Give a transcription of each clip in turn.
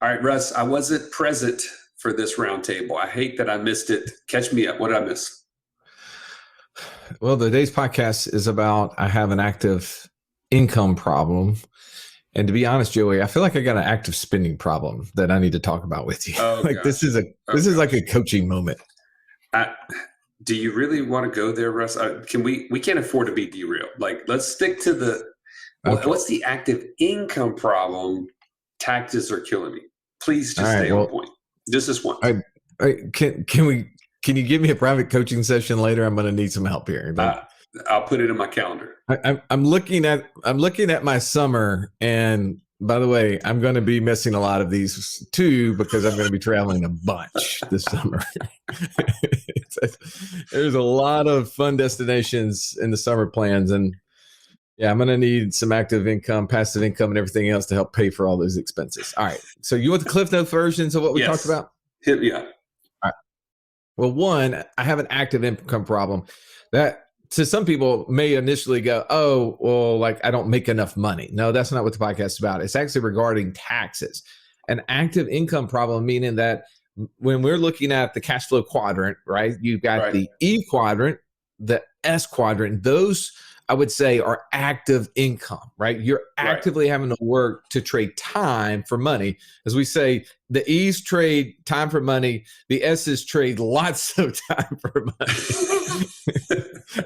All right, Russ, I wasn't present for this roundtable. I hate that I missed it. Catch me up. What did I miss? Well, today's podcast is about I have an active income problem. And to be honest, Joey, I feel like I got an active spending problem that I need to talk about with you. This is like a coaching moment. Do you really want to go there, Russ? We can't afford to be derailed. Let's stick to what's the active income problem? Taxes are killing me. Please just stay on point. Just this one. Can you give me a private coaching session later? I'm going to need some help here. I'll put it in my calendar. I'm looking at my summer, and by the way, I'm going to be missing a lot of these too because I'm going to be traveling a bunch this summer. There's a lot of fun destinations in the summer plans, and yeah, I'm going to need some active income, passive income, and everything else to help pay for all those expenses. All right. So you want the Cliff Note versions of what we talked about? Hit me up. All right. Well, one, I have an active income problem that to some people may initially go, oh, well, like I don't make enough money. No, that's not what the podcast is about. It's actually regarding taxes. An active income problem, meaning that when we're looking at the cash flow quadrant, right, you've got the E quadrant, the S quadrant, those I would say are active income, right? You're actively having to work to trade time for money. As we say, the E's trade time for money. The S's trade lots of time for money.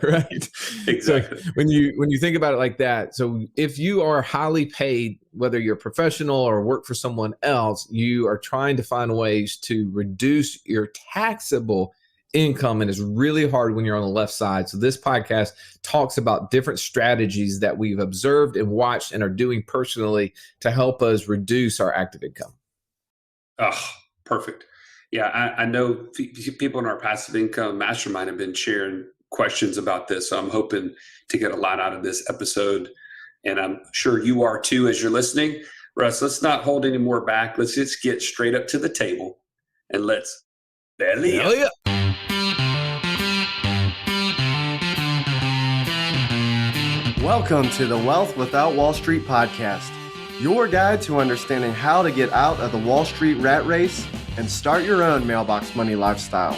Right? Exactly. So when you think about it like that, so if you are highly paid, whether you're a professional or work for someone else, you are trying to find ways to reduce your taxable income, and it's really hard when you're on the left side. So this podcast talks about different strategies that we've observed and watched and are doing personally to help us reduce our active income. Oh, perfect. Yeah, I know people in our passive income mastermind have been sharing questions about this. So I'm hoping to get a lot out of this episode. And I'm sure you are too as you're listening. Russ, let's not hold any more back. Let's just get straight up to the table and let's belly up. Welcome to the Wealth Without Wall Street podcast, your guide to understanding how to get out of the Wall Street rat race and start your own mailbox money lifestyle.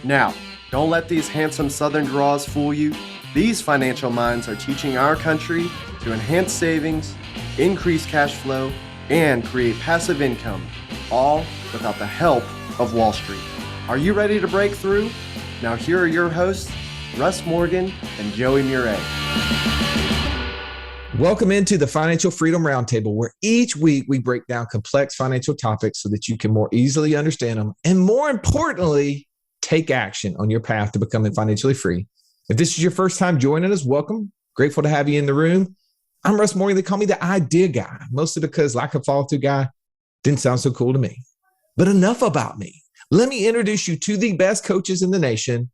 Now, don't let these handsome Southern draws fool you. These financial minds are teaching our country to enhance savings, increase cash flow, and create passive income, all without the help of Wall Street. Are you ready to break through? Now here are your hosts, Russ Morgan and Joey Murray. Welcome into the Financial Freedom Roundtable, where each week we break down complex financial topics so that you can more easily understand them and, more importantly, take action on your path to becoming financially free. If this is your first time joining us, welcome. Grateful to have you in the room. I'm Russ Morgan. They call me the idea guy, mostly because lack of follow-through guy didn't sound so cool to me. But enough about me. Let me introduce you to the best coaches in the nation.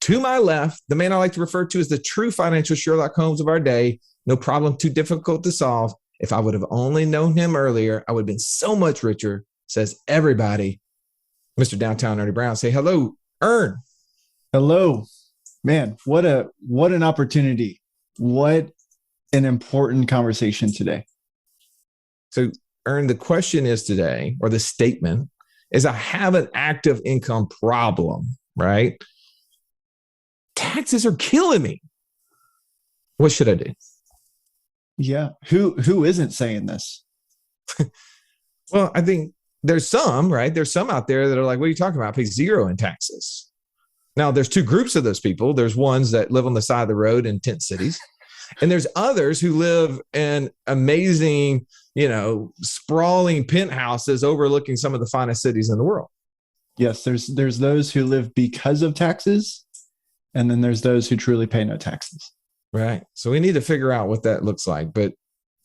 To my left, the man I like to refer to as the true financial Sherlock Holmes of our day. No problem too difficult to solve. If I would have only known him earlier, I would have been so much richer, says everybody. Mr. Downtown Ernie Brown, say hello, Ern. Hello. Man, what an opportunity. What an important conversation today. So, Ern, the question is today, or the statement is, I have an active income problem, right? Taxes are killing me. What should I do? Yeah. Who isn't saying this? Well, I think there's some, right? There's some out there that are like, what are you talking about? I pay zero in taxes. Now, there's two groups of those people. There's ones that live on the side of the road in tent cities. And there's others who live in amazing, sprawling penthouses overlooking some of the finest cities in the world. Yes, there's those who live because of taxes, and then there's those who truly pay no taxes. Right. So we need to figure out what that looks like. But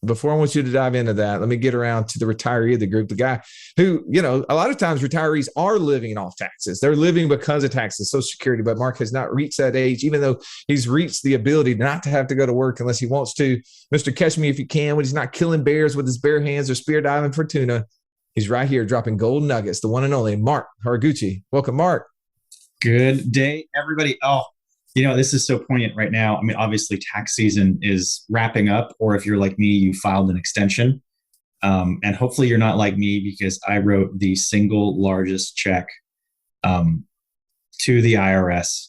before I want you to dive into that, let me get around to the retiree of the group, the guy who, a lot of times retirees are living off taxes. They're living because of taxes, Social Security. But Mark has not reached that age, even though he's reached the ability not to have to go to work unless he wants to. Mr. Catch Me If You Can, when he's not killing bears with his bare hands or spear diving for tuna. He's right here dropping gold nuggets, the one and only Mark Haraguchi. Welcome, Mark. Good day, everybody. Oh, this is so poignant right now. I mean, obviously tax season is wrapping up, or if you're like me, you filed an extension. And hopefully you're not like me, because I wrote the single largest check to the IRS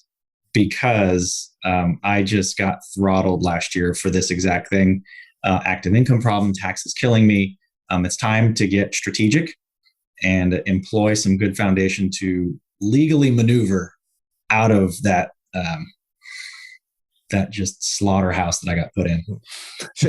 because I just got throttled last year for this exact thing. Active income problem, taxes killing me. It's time to get strategic and employ some good foundation to legally maneuver out of that that just slaughterhouse that I got put in.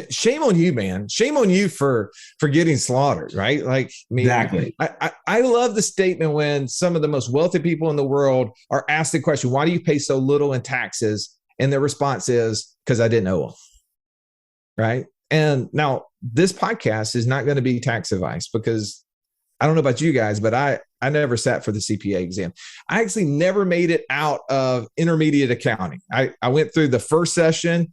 Shame on you, man. Shame on you for getting slaughtered, right? Like, I mean, Exactly. I love the statement when some of the most wealthy people in the world are asked the question, why do you pay so little in taxes? And their response is, because I didn't owe them. Right. And now this podcast is not going to be tax advice, because I don't know about you guys, but I never sat for the CPA exam. I actually never made it out of intermediate accounting. I went through the first session.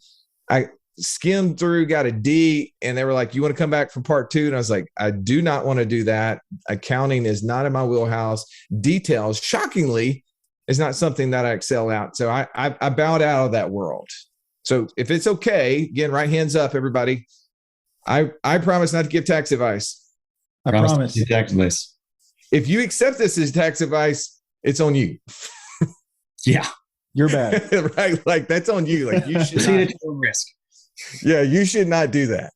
I skimmed through, got a D, and they were like, you want to come back for part 2? And I was like, I do not want to do that. Accounting is not in my wheelhouse. Details, shockingly, is not something that I excel at. So I bowed out of that world. So if it's okay, again, right hands up, everybody. I promise not to give tax advice. I promise. Tax advice. If you accept this as tax advice, it's on you. Yeah. You're bad. Right? Like, that's on you. Like, you should See not, the risk. yeah, you should not do that.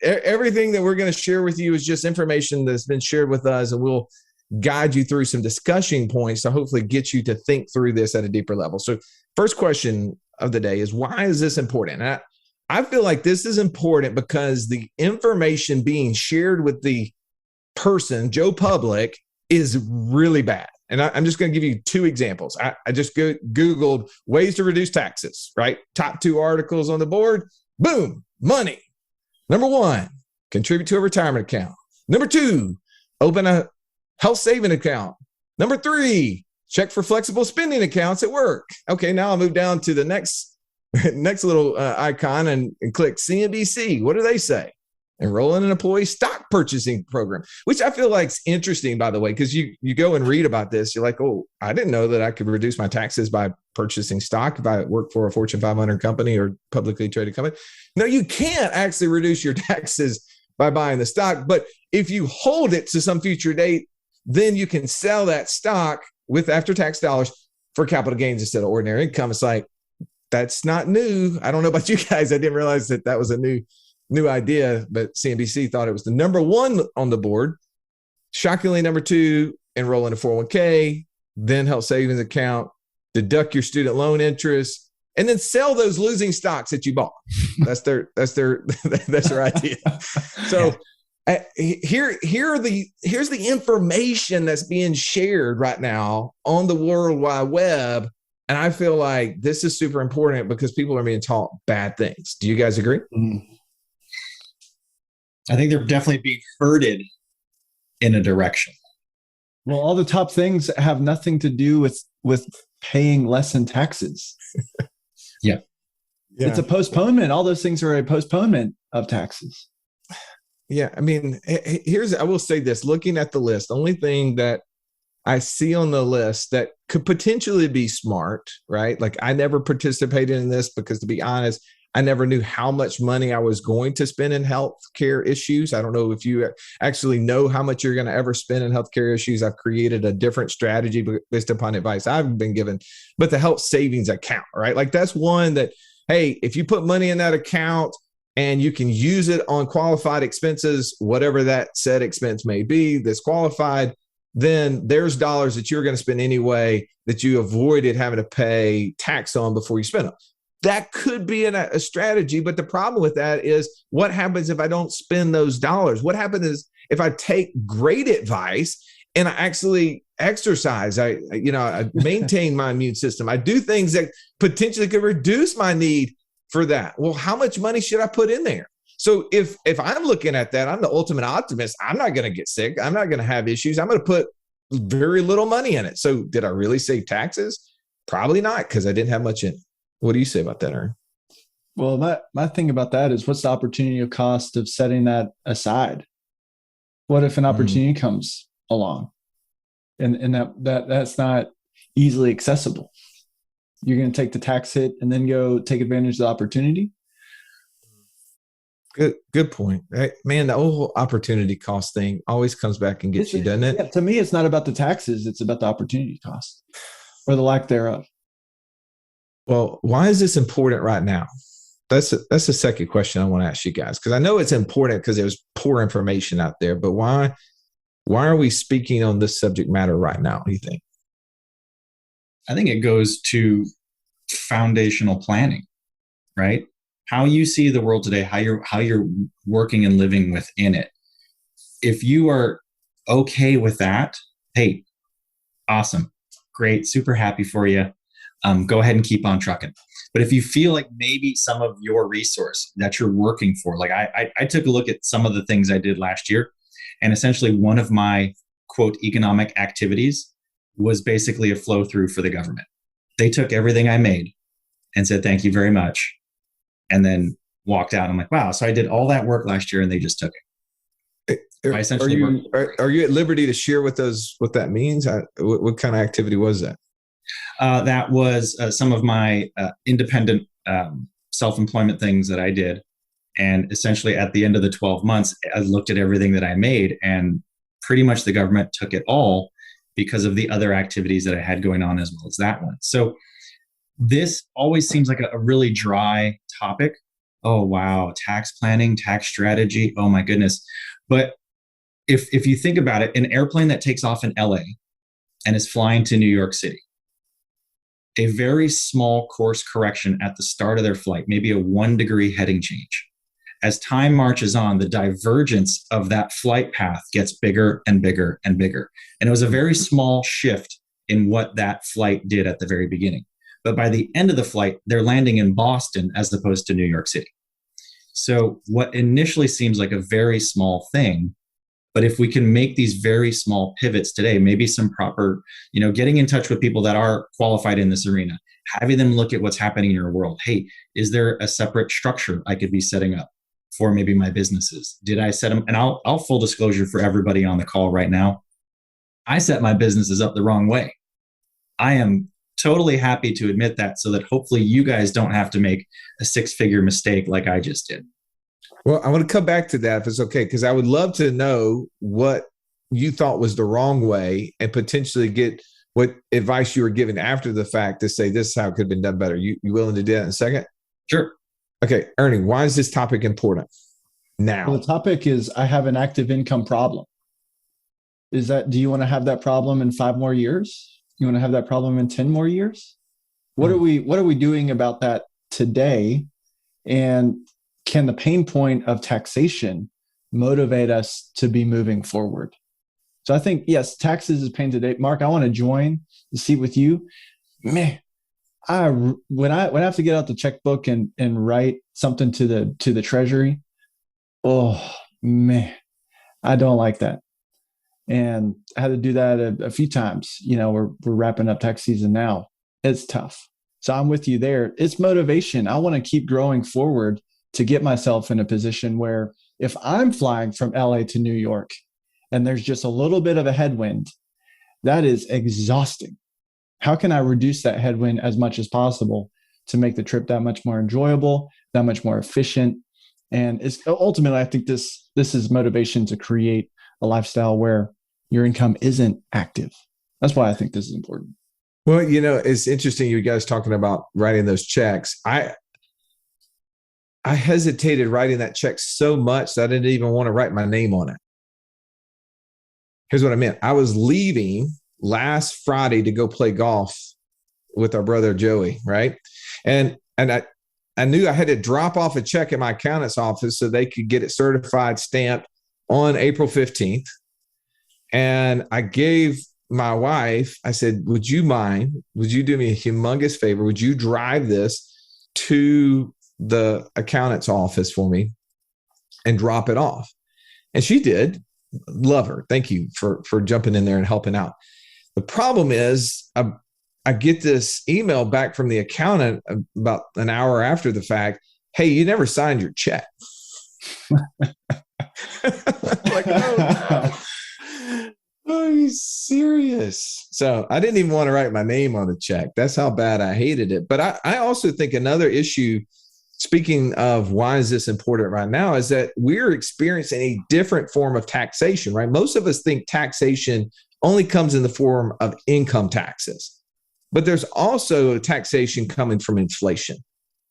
Everything that we're going to share with you is just information that's been shared with us, and we'll guide you through some discussion points to hopefully get you to think through this at a deeper level. So first question of the day is, why is this important? And I feel like this is important because the information being shared with the person, Joe Public, is really bad. And I'm just going to give you 2 examples. I just Googled ways to reduce taxes, right? Top 2 articles on the board. Boom, money. Number 1, contribute to a retirement account. Number 2, open a health saving account. Number 3, check for flexible spending accounts at work. Okay, now I'll move down to the next little icon and click CNBC. What do they say? Enroll in an employee stock purchasing program, which I feel like is interesting, by the way, because you go and read about this. You're like, oh, I didn't know that I could reduce my taxes by purchasing stock if I work for a Fortune 500 company or publicly traded company. No, you can't actually reduce your taxes by buying the stock. But if you hold it to some future date, then you can sell that stock with after-tax dollars for capital gains instead of ordinary income. It's like, that's not new. I don't know about you guys. I didn't realize that was a new idea, but CNBC thought it was the number 1 on the board. Shockingly, number 2, enroll in a 401k, then health savings account, deduct your student loan interest, and then sell those losing stocks that you bought. That's their idea. So here's the information that's being shared right now on the World Wide Web. And I feel like this is super important because people are being taught bad things. Do you guys agree? I think they're definitely being herded in a direction. Well, all the top things have nothing to do with paying less in taxes. Yeah. It's a postponement. All those things are a postponement of taxes. Yeah. I mean, I will say this, looking at the list, the only thing that I see on the list that could potentially be smart, right? Like, I never participated in this because, to be honest, I never knew how much money I was going to spend in healthcare issues. I don't know if you actually know how much you're going to ever spend in healthcare issues. I've created a different strategy based upon advice I've been given, but the health savings account, right? Like, that's one that, hey, if you put money in that account and you can use it on qualified expenses, whatever that said expense may be, that's qualified, then there's dollars that you're going to spend anyway that you avoided having to pay tax on before you spend them. That could be a strategy, but the problem with that is, what happens if I don't spend those dollars? What happens is if I take great advice and I actually exercise, I maintain my immune system, I do things that potentially could reduce my need for that. Well, how much money should I put in there? So if I'm looking at that, I'm the ultimate optimist. I'm not going to get sick. I'm not going to have issues. I'm going to put very little money in it. So did I really save taxes? Probably not, because I didn't have much in it. What do you say about that, Aaron? Well, my thing about that is, what's the opportunity cost of setting that aside? What if an opportunity comes along and that's not easily accessible? You're going to take the tax hit and then go take advantage of the opportunity? Good point. Right? Man, the whole opportunity cost thing always comes back and gets you, doesn't it? Yeah, to me, it's not about the taxes. It's about the opportunity cost or the lack thereof. Well, why is this important right now? That's the second question I want to ask you guys, because I know it's important because there's poor information out there, but why are we speaking on this subject matter right now, do you think? I think it goes to foundational planning, right? How you see the world today, how you're working and living within it. If you are okay with that, hey, awesome, great, super happy for you. Go ahead and keep on trucking. But if you feel like maybe some of your resource that you're working for, like I took a look at some of the things I did last year, and essentially one of my quote economic activities was basically a flow through for the government. They took everything I made and said, thank you very much. And then walked out. I'm like, wow. So I did all that work last year and they just took it. Are you at liberty to share with us what that means? What kind of activity was that? That was some of my independent self-employment things that I did. And essentially at the end of the 12 months, I looked at everything that I made, and pretty much the government took it all because of the other activities that I had going on as well as that one. So this always seems like a really dry topic. Oh, wow. Tax planning, tax strategy. Oh, my goodness. But if you think about it, an airplane that takes off in LA and is flying to New York City, a very small course correction at the start of their flight, maybe a 1 degree heading change. As time marches on, the divergence of that flight path gets bigger and bigger and bigger. And it was a very small shift in what that flight did at the very beginning. But by the end of the flight, they're landing in Boston as opposed to New York City. So what initially seems like a very small thing, but if we can make these very small pivots today, maybe some proper, getting in touch with people that are qualified in this arena, having them look at what's happening in your world. Hey, is there a separate structure I could be setting up for maybe my businesses? Did I set them? And I'll full disclosure for everybody on the call right now. I set my businesses up the wrong way. I am totally happy to admit that, so that hopefully you guys don't have to make a 6-figure mistake like I just did. Well, I want to come back to that if it's okay, because I would love to know what you thought was the wrong way and potentially get what advice you were given after the fact to say this is how it could have been done better. You willing to do that in a second? Sure. Okay, Ernie, why is this topic important now? Well, the topic is I have an active income problem. Do you want to have that problem in 5 more years? You want to have that problem in 10 more years? What are we doing about that today? And can the pain point of taxation motivate us to be moving forward? So I think, yes, taxes is pain today. Mark, I want to join the seat with you. Man, when I have to get out the checkbook and write something to the treasury, oh man, I don't like that. And I had to do that a few times. We're wrapping up tax season now. It's tough. So I'm with you there. It's motivation. I want to keep growing forward to get myself in a position where if I'm flying from LA to New York and there's just a little bit of a headwind, that is exhausting. How can I reduce that headwind as much as possible to make the trip that much more enjoyable, that much more efficient? And it's ultimately, I think this is motivation to create a lifestyle where your income isn't active. That's why I think this is important. Well, it's interesting you guys talking about writing those checks. I hesitated writing that check so much that I didn't even want to write my name on it. Here's what I meant. I was leaving last Friday to go play golf with our brother Joey, right? And I knew I had to drop off a check at my accountant's office so they could get it certified, stamped on April 15th. And I gave my wife, I said, would you do me a humongous favor? Would you drive this to the accountant's office for me and drop it off? And she did. Love her. Thank you for jumping in there and helping out. The problem is I get this email back from the accountant about an hour after the fact. Hey, you never signed your check. Like, oh, are you serious? So I didn't even want to write my name on the check. That's how bad I hated it. But I also think another issue speaking of why is this important right now, is that we're experiencing a different form of taxation, right? Most of us think taxation only comes in the form of income taxes, but there's also taxation coming from inflation,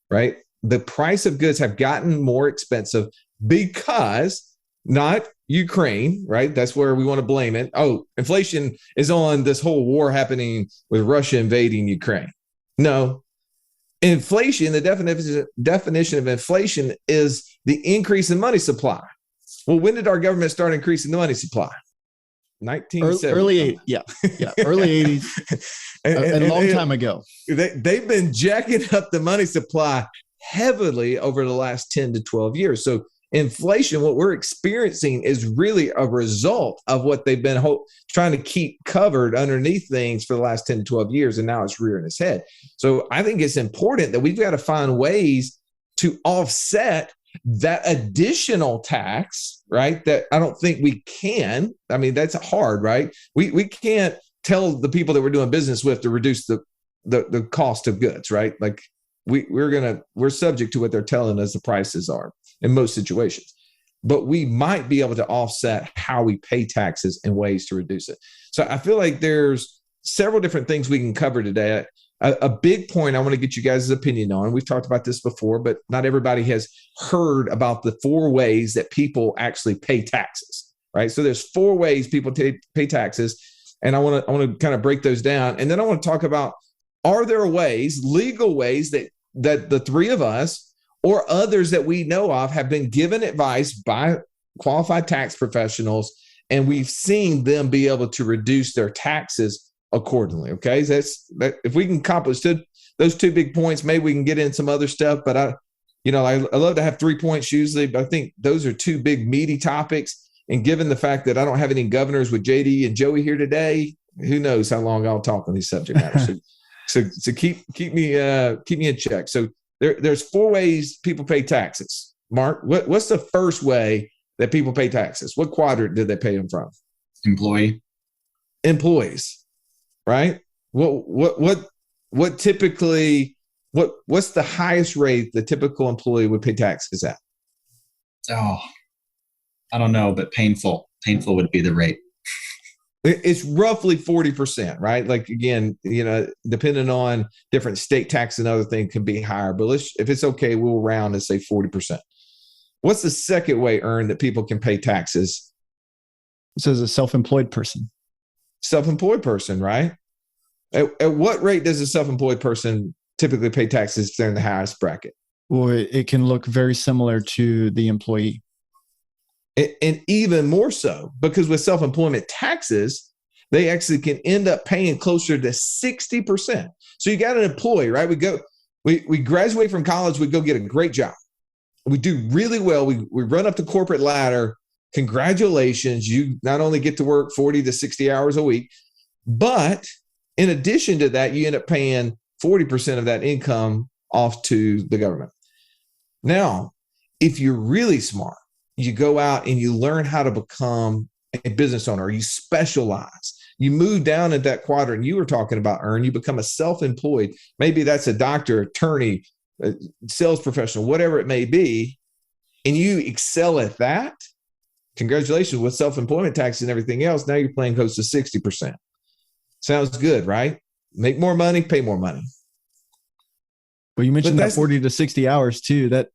right? The price of goods have gotten more expensive because not Ukraine, right? That's where we want to blame it. Oh, inflation is on this whole war happening with Russia invading Ukraine. No, inflation, the definition of inflation is the increase in money supply. Well, when did our government start increasing the money supply? 1970. Early 80s, a long time ago. They've been jacking up the money supply heavily over the last 10 to 12 years. So inflation, what we're experiencing, is really a result of what they've been trying to keep covered underneath things for the last 10 to 12 years, and now it's rearing its head. So I think it's important that we've got to find ways to offset that additional tax, right? That I don't think we can. I mean, that's hard, right? We can't tell the people that we're doing business with to reduce the cost of goods, right? Like we're subject to what they're telling us the prices are in most situations. But we might be able to offset how we pay taxes in ways to reduce it. So I feel like there's several different things we can cover today. A big point I want to get you guys' opinion on, we've talked about this before, but not everybody has heard about the 4 ways that people actually pay taxes, right? So there's 4 ways people pay taxes, and I want to kind of break those down. And then I want to talk about, are there ways, legal ways, that the 3 of us or others that we know of have been given advice by qualified tax professionals, and we've seen them be able to reduce their taxes accordingly. Okay, so that if we can accomplish those 2 big points, maybe we can get in some other stuff. But I love to have 3 points usually, but I think those are 2 big meaty topics. And given the fact that I don't have any governors with JD and Joey here today, who knows how long I'll talk on these subject matters. So keep me in check. So there's 4 ways people pay taxes. Mark, what's the first way that people pay taxes? What quadrant did they pay them from? Employees. Right? What typically, what's the highest rate the typical employee would pay taxes at? Oh, I don't know, but painful would be the rate. It's roughly 40%, right? Like, again, depending on different state tax and other things, can be higher, but if it's okay, we'll round and say 40%. What's the second way, Ern, that people can pay taxes? It says a self-employed person. Self-employed person, right? At what rate does a self-employed person typically pay taxes in the highest bracket? Well, it can look very similar to the employee. And even more so, because with self-employment taxes, they actually can end up paying closer to 60%. So you got an employee, right? We graduate from college, we go get a great job. We do really well. We run up the corporate ladder. Congratulations. You not only get to work 40 to 60 hours a week, but in addition to that, you end up paying 40% of that income off to the government. Now, if you're really smart, you go out and you learn how to become a business owner, you specialize, you move down in that quadrant you were talking about, Ern, you become a self-employed. Maybe that's a doctor, attorney, sales professional, whatever it may be, and you excel at that. Congratulations, with self-employment taxes and everything else, now you're paying close to 60%. Sounds good, right? Make more money, pay more money. Well, you mentioned that 40 to 60 hours too. That,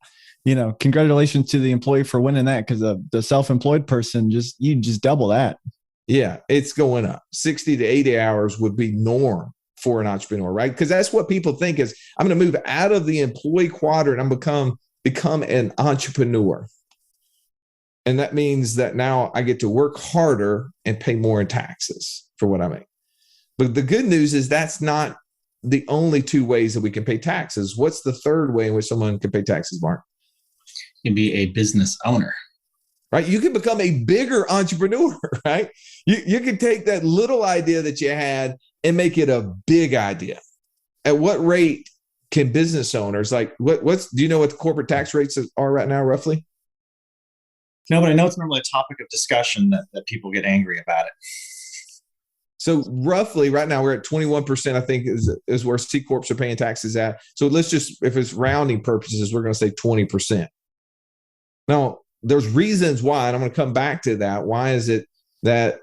congratulations to the employee for winning that, because the self-employed person, you just double that. Yeah, it's going up. 60 to 80 hours would be norm for an entrepreneur, right? Because that's what people think is, I'm going to move out of the employee quadrant and become an entrepreneur. And that means that now I get to work harder and pay more in taxes for what I make. But the good news is that's not the only 2 ways that we can pay taxes. What's the third way in which someone can pay taxes, Mark? You can be a business owner. Right? You can become a bigger entrepreneur, right? You can take that little idea that you had and make it a big idea. At what rate can business owners, do you know what the corporate tax rates are right now, roughly? No, but I know it's normally a topic of discussion that people get angry about it. So roughly right now we're at 21%, I think is where C Corps are paying taxes at. So let's just, if it's rounding purposes, we're going to say 20%. Now there's reasons why, and I'm going to come back to that. Why is it that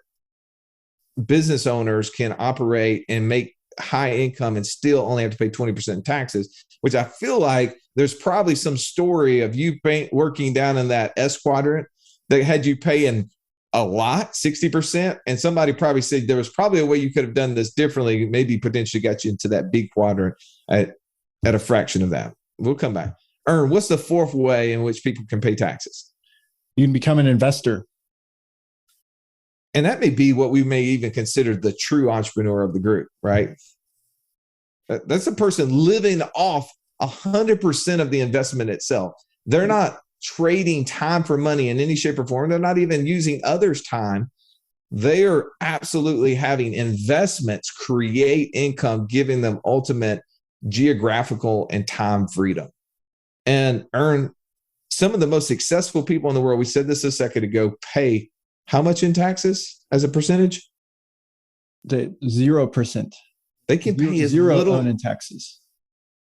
business owners can operate and make high income and still only have to pay 20% in taxes, which I feel like there's probably some story of you working down in that S quadrant that had you paying a lot, 60%. And somebody probably said there was probably a way you could have done this differently, maybe potentially got you into that B quadrant at a fraction of that. We'll come back. Ern, what's the fourth way in which people can pay taxes? You can become an investor. And that may be what we may even consider the true entrepreneur of the group, right? That's a person living off 100% of the investment itself. They're not trading time for money in any shape or form. They're not even using others' time. They are absolutely having investments create income, giving them ultimate geographical and time freedom. And earn some of the most successful people in the world, we said this a second ago, pay how much in taxes as a percentage? 0%. They can pay as zero little in taxes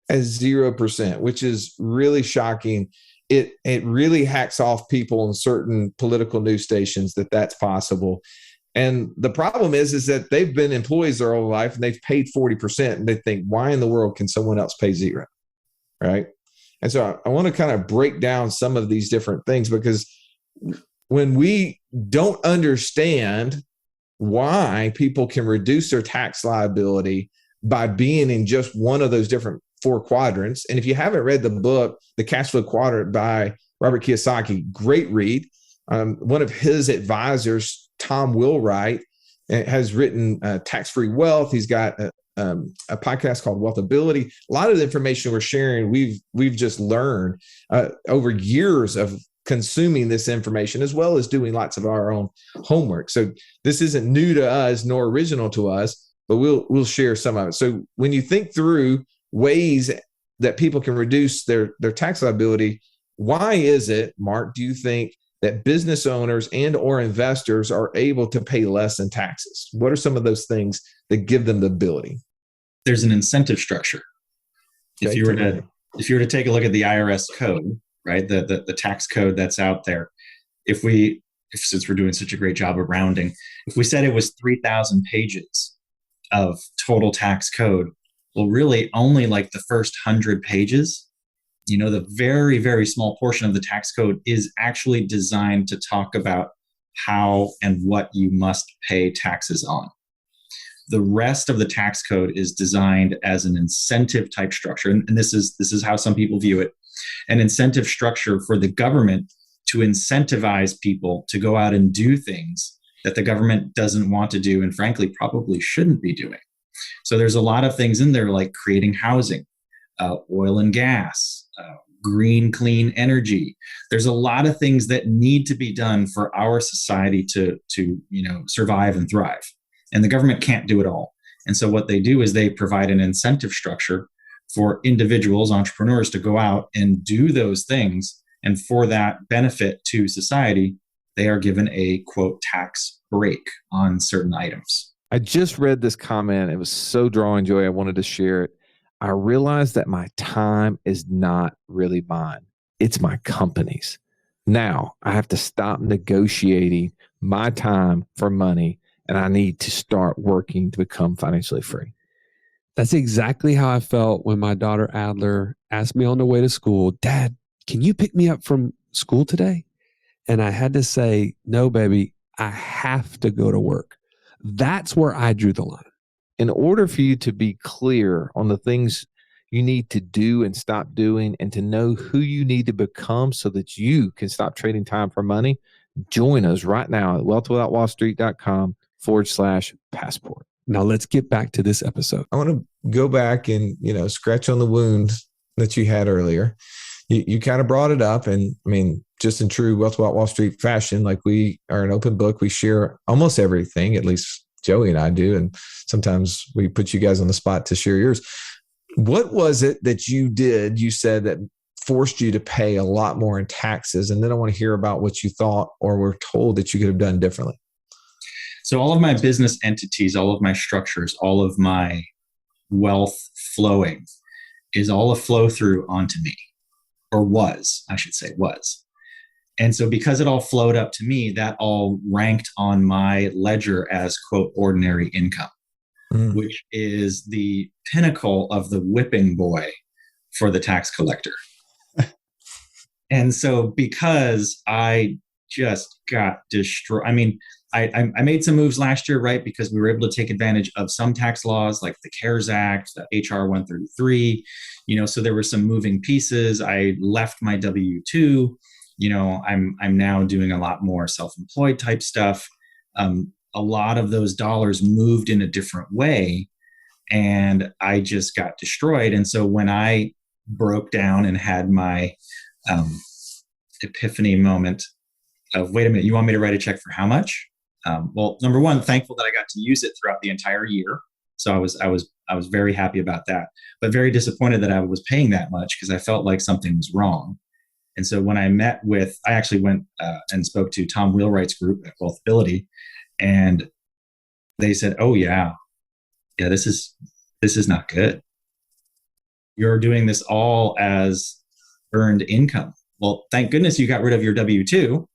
as 0%, which is really shocking. It really hacks off people in certain political news stations that that's possible. And the problem is that they've been employees their whole life and they've paid 40%, and they think, why in the world can someone else pay 0? Right? And so I want to kind of break down some of these different things, because when we don't understand why people can reduce their tax liability by being in just one of those different 4 quadrants. And if you haven't read the book, The Cashflow Quadrant by Robert Kiyosaki, great read. One of his advisors, Tom Wheelwright, has written Tax-Free Wealth. He's got a podcast called Wealthability. A lot of the information we're sharing, we've just learned over years of consuming this information, as well as doing lots of our own homework. So this isn't new to us nor original to us, but we'll share some of it. So when you think through ways that people can reduce their tax liability, why is it, Mark, do you think that business owners and or investors are able to pay less in taxes? What are some of those things that give them the ability? There's an incentive structure. Okay, if you were to take a look at the IRS code, right, the tax code that's out there, since we're doing such a great job of rounding, if we said it was 3,000 pages of total tax code, well, really only like the first 100 pages, the very, very small portion of the tax code is actually designed to talk about how and what you must pay taxes on. The rest of the tax code is designed as an incentive type structure. And this is how some people view it. An incentive structure for the government to incentivize people to go out and do things that the government doesn't want to do and frankly probably shouldn't be doing. So there's a lot of things in there like creating housing, oil and gas, green, clean energy. There's a lot of things that need to be done for our society to survive and thrive. And the government can't do it all. And so what they do is they provide an incentive structure for individuals, entrepreneurs, to go out and do those things. And for that benefit to society, they are given a, quote, tax break on certain items. I just read this comment. It was so drawing joy. I wanted to share it. I realized that my time is not really mine. It's my company's. Now I have to stop negotiating my time for money, and I need to start working to become financially free. That's exactly how I felt when my daughter Adler asked me on the way to school, Dad, can you pick me up from school today? And I had to say, no, baby, I have to go to work. That's where I drew the line. In order for you to be clear on the things you need to do and stop doing, and to know who you need to become so that you can stop trading time for money, join us right now at wealthwithoutwallstreet.com/passport. Now let's get back to this episode. I want to go back and, scratch on the wound that you had earlier. You kind of brought it up, and I mean, just in true Wealth Without Wall Street fashion, like we are an open book. We share almost everything, at least Joey and I do. And sometimes we put you guys on the spot to share yours. What was it that you did, you said, that forced you to pay a lot more in taxes? And then I want to hear about what you thought or were told that you could have done differently. So all of my business entities, all of my structures, all of my wealth flowing is all a flow through onto me, or was, I should say, was. And so because it all flowed up to me, that all ranked on my ledger as, quote, ordinary income, which is the pinnacle of the whipping boy for the tax collector. And so because I just got destroyed, I mean, I made some moves last year, right? Because we were able to take advantage of some tax laws like the CARES Act, the HR 133, so there were some moving pieces. I left my W-2, I'm now doing a lot more self-employed type stuff. A lot of those dollars moved in a different way, and I just got destroyed. And so when I broke down and had my epiphany moment of, wait a minute, you want me to write a check for how much? Well, number one, thankful that I got to use it throughout the entire year. So I was very happy about that, but very disappointed that I was paying that much because I felt like something was wrong. And so when I actually went and spoke to Tom Wheelwright's group at Wealthability, and they said, oh yeah, this is not good. You're doing this all as earned income. Well, thank goodness you got rid of your W-2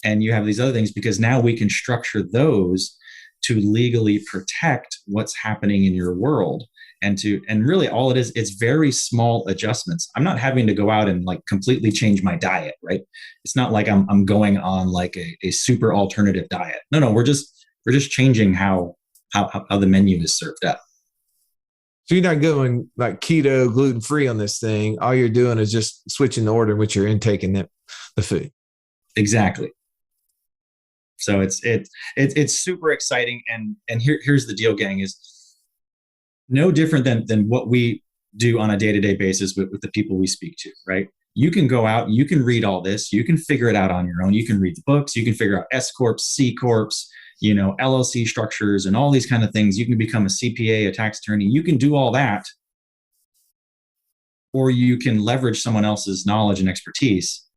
and you have these other things, because now we can structure those to legally protect what's happening in your world. And really all it is, it's very small adjustments. I'm not having to go out and like completely change my diet, right? It's not like I'm going on like a super alternative diet. No, we're just changing how the menu is served up. So you're not going like keto, gluten-free on this thing. All you're doing is just switching the order in which you're intaking the food. Exactly. So it's super exciting. And here's the deal, gang, is no different than what we do on a day-to-day basis with the people we speak to, right? You can go out, you can read all this, you can figure it out on your own. You can read the books, you can figure out S Corps, C Corps, LLC structures and all these kind of things. You can become a CPA, a tax attorney. You can do all that, or you can leverage someone else's knowledge and expertise,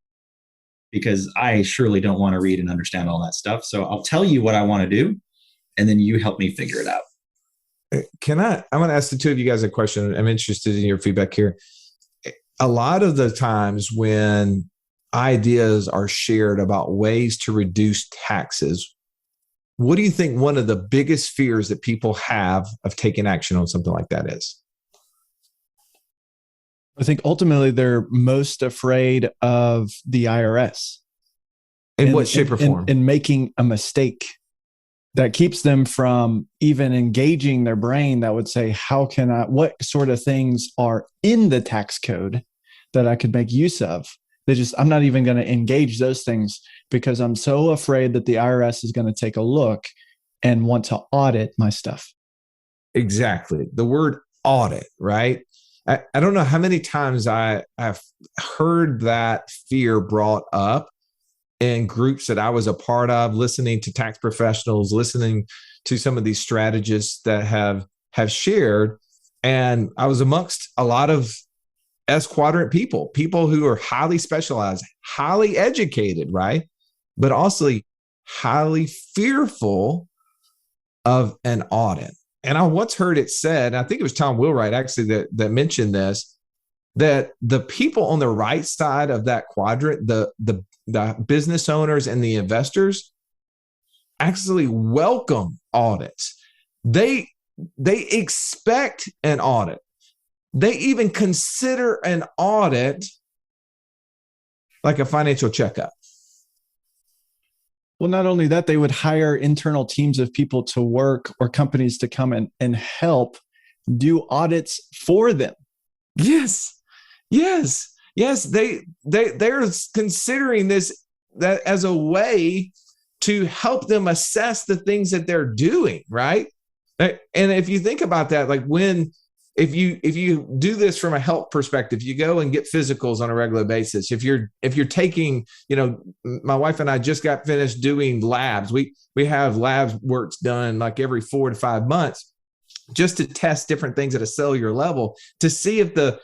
because I surely don't want to read and understand all that stuff. So I'll tell you what I want to do, and then you help me figure it out. I'm going to ask the two of you guys a question. I'm interested in your feedback here. A lot of the times when ideas are shared about ways to reduce taxes, what do you think one of the biggest fears that people have of taking action on something like that is? I think ultimately they're most afraid of the IRS. In what shape or form? In making a mistake that keeps them from even engaging their brain that would say, what sort of things are in the tax code that I could make use of? I'm not even going to engage those things because I'm so afraid that the IRS is going to take a look and want to audit my stuff. Exactly. The word audit, right? I don't know how many times I've heard that fear brought up in groups that I was a part of, listening to tax professionals, listening to some of these strategists that have shared. And I was amongst a lot of S quadrant people who are highly specialized, highly educated, right? But also highly fearful of an audit. And I once heard it said, I think it was Tom Wheelwright actually that mentioned this, that the people on the right side of that quadrant, the business owners and the investors, actually welcome audits. They expect an audit. They even consider an audit like a financial checkup. Well, not only that, they would hire internal teams of people to work, or companies to come and help do audits for them. Yes. They're considering that as a way to help them assess the things that they're doing, right? And if you think about that, like if you do this from a health perspective, you go and get physicals on a regular basis. If you're taking, my wife and I just got finished doing labs. We have labs works done like every 4 to 5 months, just to test different things at a cellular level to see if the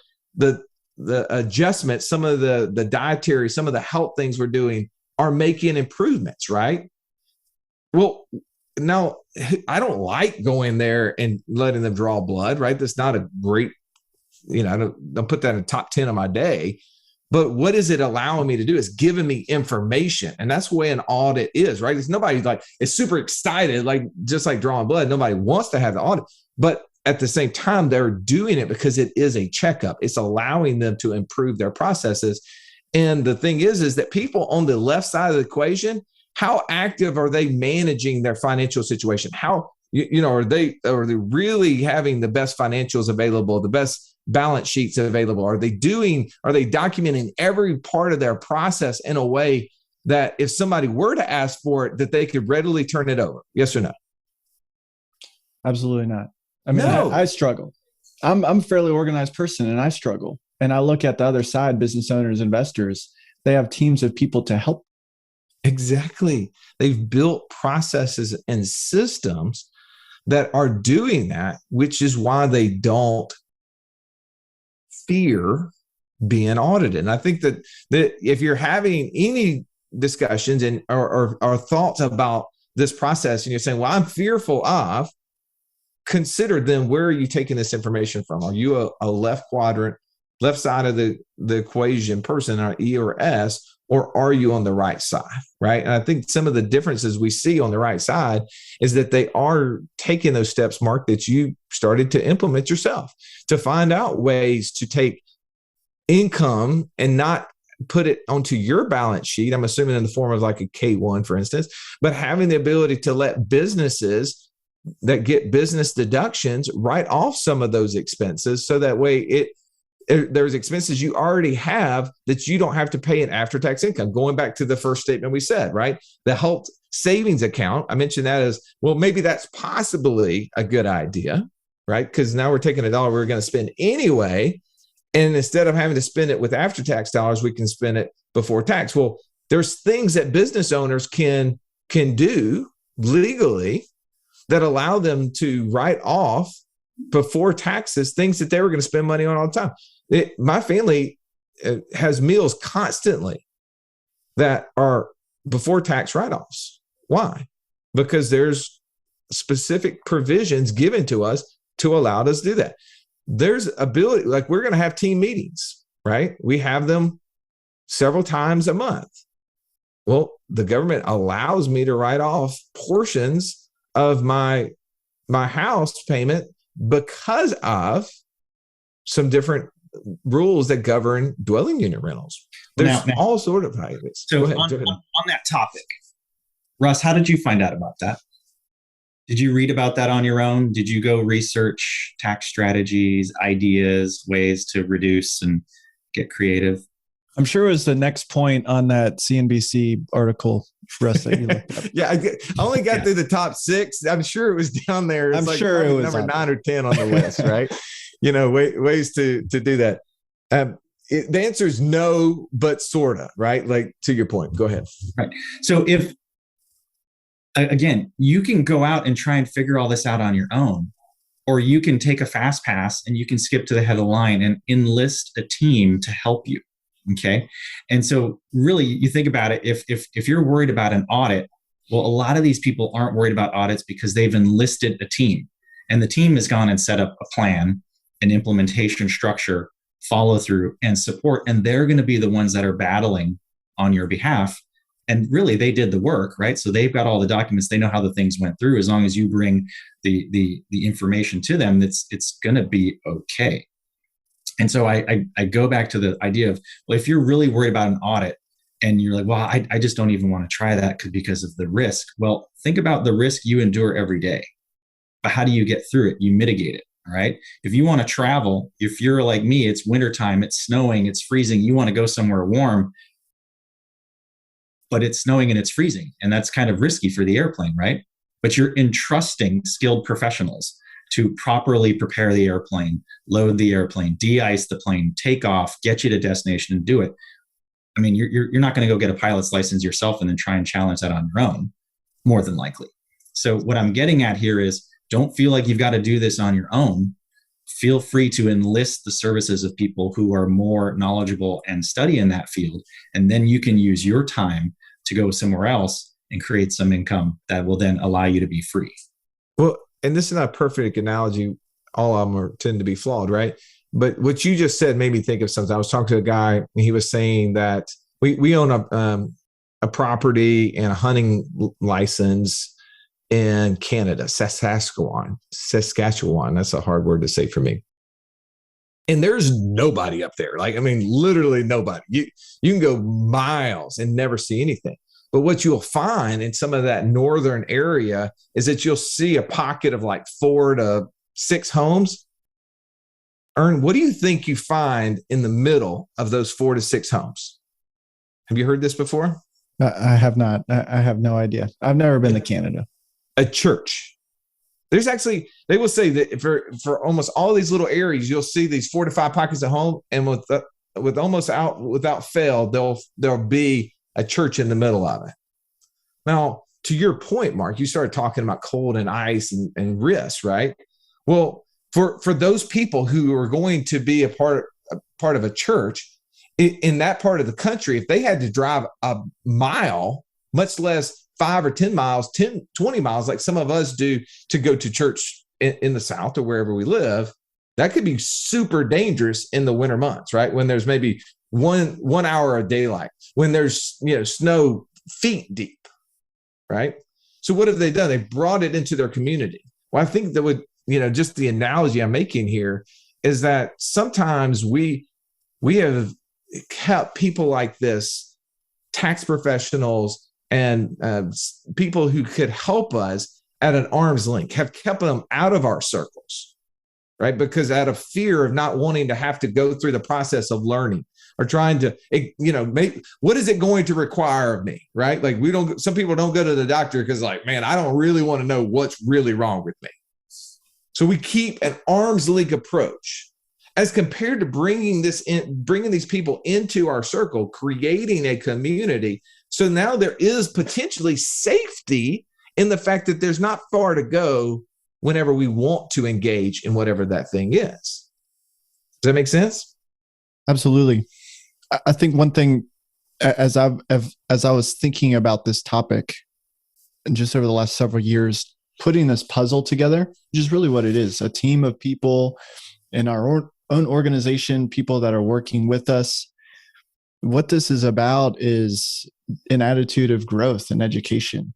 adjustments, some of the dietary, some of the health things we're doing are making improvements, right? Well, now I don't like going there and letting them draw blood, right? That's not a great, I don't put that in the top 10 of my day. But what is it allowing me to do? It's giving me information. And that's the way an audit is, right? It's nobody's like, it's super excited, like just like drawing blood. Nobody wants to have the audit. But at the same time, they're doing it because it is a checkup. It's allowing them to improve their processes. And the thing is that people on the left side of the equation, how active are they managing their financial situation? How, are they really having the best financials available, the best balance sheets available? Are they documenting every part of their process in a way that if somebody were to ask for it, that they could readily turn it over? Yes or no? Absolutely not. I mean, no. I struggle. I'm a fairly organized person and I struggle. And I look at the other side, business owners, investors, they have teams of people to help. Exactly. They've built processes and systems that are doing that, which is why they don't fear being audited. And I think that if you're having any discussions and or thoughts about this process and you're saying, well, I'm fearful of, consider then where are you taking this information from? Are you a left quadrant, left side of the equation person, or E or S, or are you on the right side, right? And I think some of the differences we see on the right side is that they are taking those steps, Mark, that you started to implement yourself to find out ways to take income and not put it onto your balance sheet. I'm assuming in the form of like a K1, for instance, but having the ability to let businesses that get business deductions write off some of those expenses. So that way there's expenses you already have that you don't have to pay in after-tax income. Going back to the first statement we said, right? The health savings account, I mentioned that as, well, maybe that's possibly a good idea, right? Because now we're taking a dollar we're going to spend anyway. And instead of having to spend it with after-tax dollars, we can spend it before tax. Well, there's things that business owners can do legally that allow them to write off before taxes things that they were going to spend money on all the time. My family has meals constantly that are before tax write-offs. Why? Because there's specific provisions given to us to allow us to do that. There's ability, like we're going to have team meetings, right? We have them several times a month. Well, the government allows me to write off portions of my house payment because of some different rules that govern dwelling unit rentals. There's all sort of values. So on that topic, Russ, how did you find out about that? Did you read about that on your own? Did you go research tax strategies, ideas, ways to reduce and get creative? I'm sure it was the next point on that CNBC article, Russ, that you looked up. Yeah, I only got through the top 6. I'm sure it was down there. I'm sure it was number 9 or 10 on the list, right? Ways to do that. The answer is no, but sorta, right? Like to your point. Go ahead. Right. So if, again, you can go out and try and figure all this out on your own, or you can take a fast pass and you can skip to the head of the line and enlist a team to help you. Okay. And so really you think about it, if you're worried about an audit, well, a lot of these people aren't worried about audits because they've enlisted a team, and the team has gone and set up a plan, an implementation structure, follow through and support. And they're going to be the ones that are battling on your behalf. And really they did the work, right? So they've got all the documents. They know how the things went through. As long as you bring the information to them, it's going to be okay. And so I go back to the idea of, well, if you're really worried about an audit and you're like, well, I just don't even want to try that because of the risk. Well, think about the risk you endure every day. But how do you get through it? You mitigate it, all right? If you want to travel, if you're like me, it's wintertime, it's snowing, it's freezing, you want to go somewhere warm, but it's snowing and it's freezing. And that's kind of risky for the airplane, right? But you're entrusting skilled professionals to properly prepare the airplane, load the airplane, de-ice the plane, take off, get you to destination and do it. I mean, you're not going to go get a pilot's license yourself and then try and challenge that on your own, more than likely. So what I'm getting at here is, don't feel like you've got to do this on your own. Feel free to enlist the services of people who are more knowledgeable and study in that field. And then you can use your time to go somewhere else and create some income that will then allow you to be free. Well, and this is not a perfect analogy. All of them tend to be flawed, right? But what you just said made me think of something. I was talking to a guy, and he was saying that we own a property and a hunting license in Canada, Saskatchewan. That's a hard word to say for me. And there's nobody up there. Like, I mean, literally nobody. You can go miles and never see anything. But what you'll find in some of that northern area is that you'll see a pocket of like 4 to 6 homes. Ern, what do you think you find in the middle of those 4 to 6 homes? Have you heard this before? I have not. I have no idea. I've never been to Canada. A church. There's actually, they will say that for almost all these little areas, you'll see these 4 to 5 pockets of home, and without fail, there'll be a church in the middle of it. Now, to your point, Mark, you started talking about cold and ice and risk, right? Well, for those people who are going to be a part of a church in that part of the country, if they had to drive a mile, much less 5 or 10 miles, 20 miles, like some of us do to go to church in the South or wherever we live, that could be super dangerous in the winter months, right? When there's maybe one hour of daylight, when there's snow feet deep, right? So what have they done? They brought it into their community. Well, I think that would, just the analogy I'm making here is that sometimes we have kept people like this, tax professionals and people who could help us at an arm's length, have kept them out of our circles, right? Because out of fear of not wanting to have to go through the process of learning or trying to, what is it going to require of me, right? Like some people don't go to the doctor because like, man, I don't really want to know what's really wrong with me. So we keep an arm's length approach as compared to bringing these people into our circle, creating a community. So now there is potentially safety in the fact that there's not far to go whenever we want to engage in whatever that thing is. Does that make sense? Absolutely. I think one thing, as I was thinking about this topic, and just over the last several years, putting this puzzle together, which is really what it is, a team of people in our own organization, people that are working with us. What this is about is an attitude of growth and education.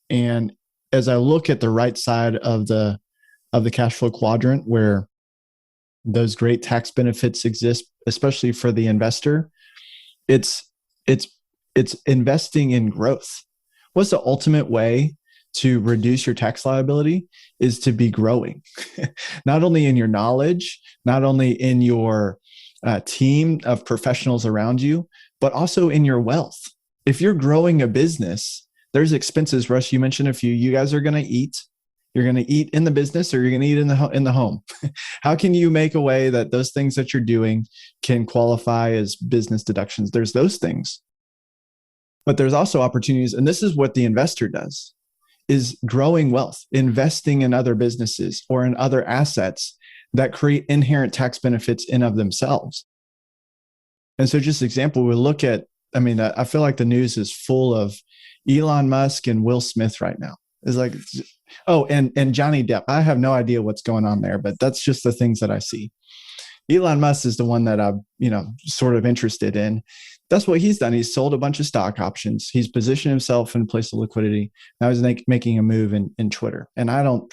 And as I look at the right side of the cash flow quadrant, where those great tax benefits exist, especially for the investor, it's investing in growth. What's the ultimate way to reduce your tax liability is to be growing, not only in your knowledge, not only in your team of professionals around you, but also in your wealth. If you're growing a business, there's expenses. Russ, you mentioned a few. You guys are going to eat. You're going to eat in the business, or you're going to eat in the home. How can you make a way that those things that you're doing can qualify as business deductions? There's those things, but there's also opportunities. And this is what the investor does, is growing wealth, investing in other businesses or in other assets that create inherent tax benefits in of themselves. And so just example, we look at, I feel like the news is full of Elon Musk and Will Smith right now. It's like, oh, and Johnny Depp. I have no idea what's going on there, but that's just the things that I see. Elon Musk is the one that I'm, sort of interested in. That's what he's done. He's sold a bunch of stock options. He's positioned himself in a place of liquidity. Now he's making a move in Twitter. And I don't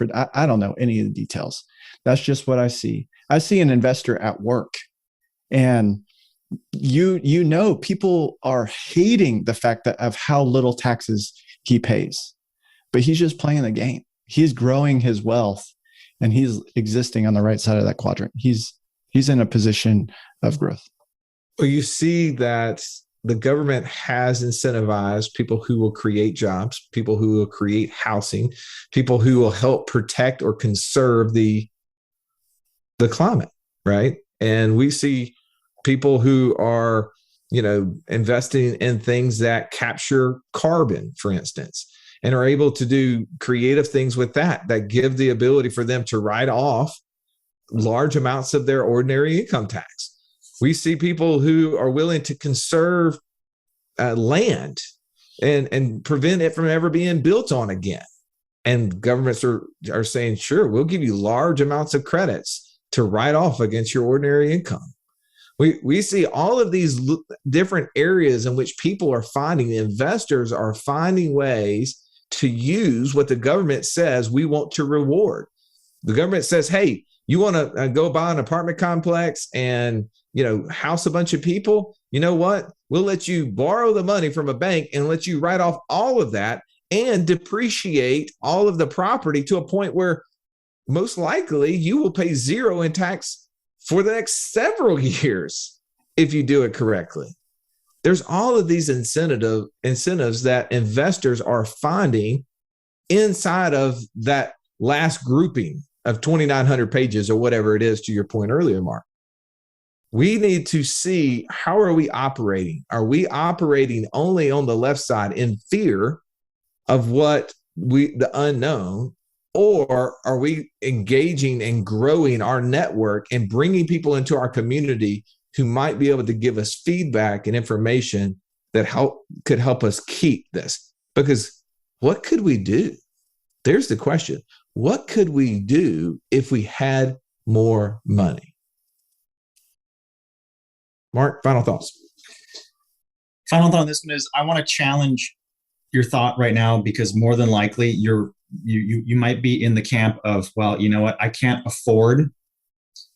know any of the details. That's just what I see. I see an investor at work, and people are hating the fact that of how little taxes he pays, but he's just playing the game. He's growing his wealth, and he's existing on the right side of that quadrant. He's in a position of growth. Well, you see that the government has incentivized people who will create jobs, people who will create housing, people who will help protect or conserve the climate, right? And we see people who are, investing in things that capture carbon, for instance, and are able to do creative things with that give the ability for them to write off large amounts of their ordinary income tax. We see people who are willing to conserve land and prevent it from ever being built on again. And governments are saying, sure, we'll give you large amounts of credits to write off against your ordinary income. We see all of these different areas in which people are finding, investors are finding ways to use what the government says we want to reward. The government says, hey, you want to go buy an apartment complex and, house a bunch of people? You know what? We'll let you borrow the money from a bank and let you write off all of that and depreciate all of the property to a point where most likely you will pay zero in tax for the next several years if you do it correctly. There's all of these incentives that investors are finding inside of that last grouping of 2,900 pages or whatever it is, to your point earlier, Mark. We need to see, how are we operating? Are we operating only on the left side in fear of the unknown, or are we engaging and growing our network and bringing people into our community who might be able to give us feedback and information that could help us keep this? Because what could we do? There's the question. What could we do if we had more money? Mark, final thoughts. Final thought on this one is, I want to challenge your thought right now, because more than likely you might be in the camp of, well, you know what, I can't afford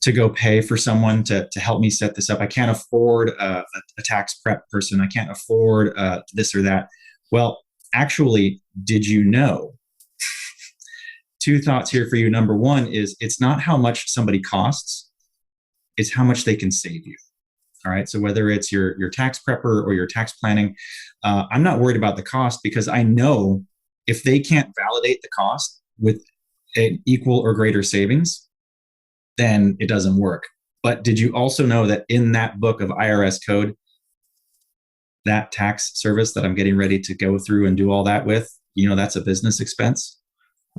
to go pay for someone to help me set this up. I can't afford a tax prep person. I can't afford this or that. Well, actually, did you know? Two thoughts here for you. Number one is, it's not how much somebody costs, it's how much they can save you. All right. So whether it's your tax prepper or your tax planning, I'm not worried about the cost, because I know if they can't validate the cost with an equal or greater savings, then it doesn't work. But did you also know that in that book of IRS code, that tax service that I'm getting ready to go through and do all that with, that's a business expense?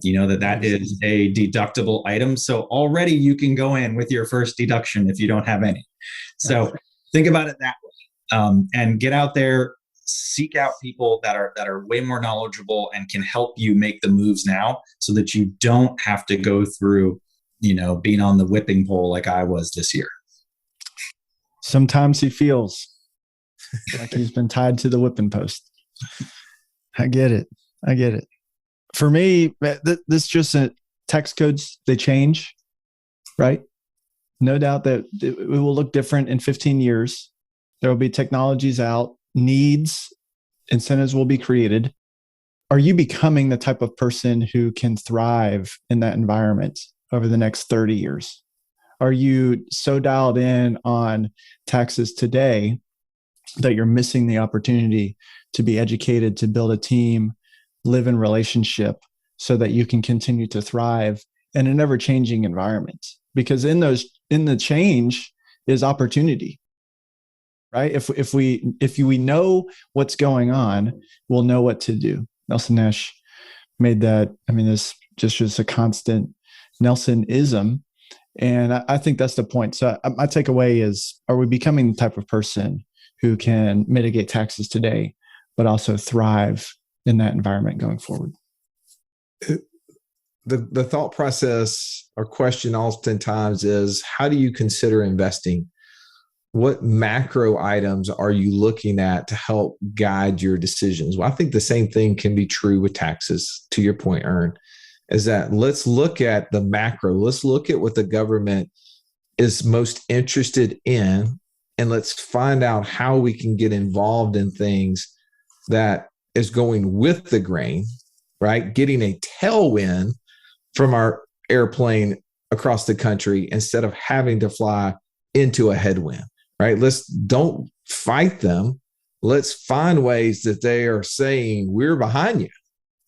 That is a deductible item. So already you can go in with your first deduction if you don't have any. So think about it that way, and get out there, seek out people that are way more knowledgeable and can help you make the moves now, so that you don't have to go through, being on the whipping pole like I was this year. Sometimes he feels like he's been tied to the whipping post. I get it. For me, this just tax codes, they change, right? No doubt that it will look different in 15 years. There will be technologies out, needs, incentives will be created. Are you becoming the type of person who can thrive in that environment over the next 30 years? Are you so dialed in on taxes today that you're missing the opportunity to be educated, to build a team, live in relationship, so that you can continue to thrive in an ever-changing environment? Because in the change is opportunity, right? If we know what's going on, we'll know what to do. Nelson Nash made that. This just a constant Nelson-ism, and I think that's the point. So my takeaway is: are we becoming the type of person who can mitigate taxes today, but also thrive in that environment going forward? The thought process or question oftentimes is, how do you consider investing? What macro items are you looking at to help guide your decisions? Well, I think the same thing can be true with taxes, to your point, Ern, is that let's look at the macro. Let's look at what the government is most interested in, and let's find out how we can get involved in things that is going with the grain, right? Getting a tailwind from our airplane across the country instead of having to fly into a headwind, right? Let's don't fight them. Let's find ways that they are saying, we're behind you,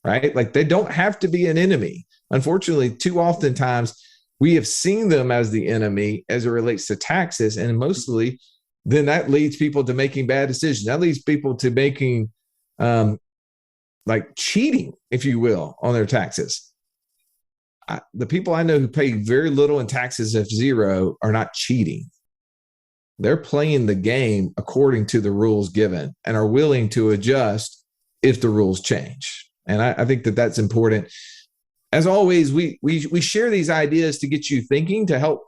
right? Like, they don't have to be an enemy. Unfortunately, too often times we have seen them as the enemy as it relates to taxes, and mostly then that leads people to making bad decisions. That leads people to making like cheating, if you will, on their taxes. The people I know who pay very little in taxes, if zero, are not cheating. They're playing the game according to the rules given and are willing to adjust if the rules change. And I think that that's important. As always, we share these ideas to get you thinking, to help,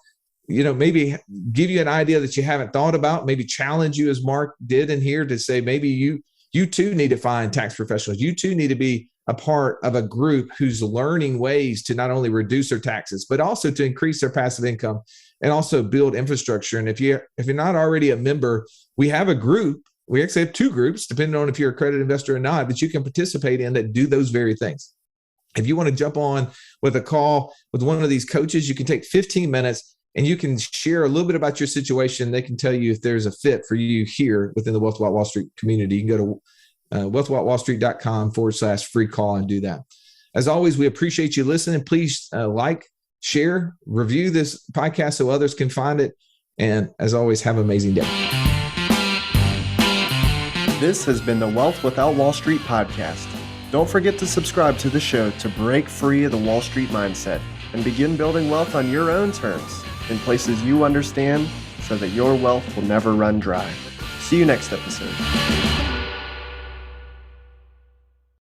maybe give you an idea that you haven't thought about, maybe challenge you as Mark did in here to say, maybe you too need to find tax professionals. You too need to be a part of a group who's learning ways to not only reduce their taxes, but also to increase their passive income and also build infrastructure. And if you're not already a member, we have a group. We actually have 2 groups, depending on if you're a accredited investor or not, that you can participate in that do those very things. If you want to jump on with a call with one of these coaches, you can take 15 minutes and you can share a little bit about your situation. They can tell you if there's a fit for you here within the Wealth Without Wall Street community. You can go to wealthwithoutwallstreet.com/free call and do that. As always, we appreciate you listening. Please like, share, review this podcast so others can find it. And as always, have an amazing day. This has been the Wealth Without Wall Street podcast. Don't forget to subscribe to the show to break free of the Wall Street mindset and begin building wealth on your own terms in places you understand so that your wealth will never run dry. See you next episode.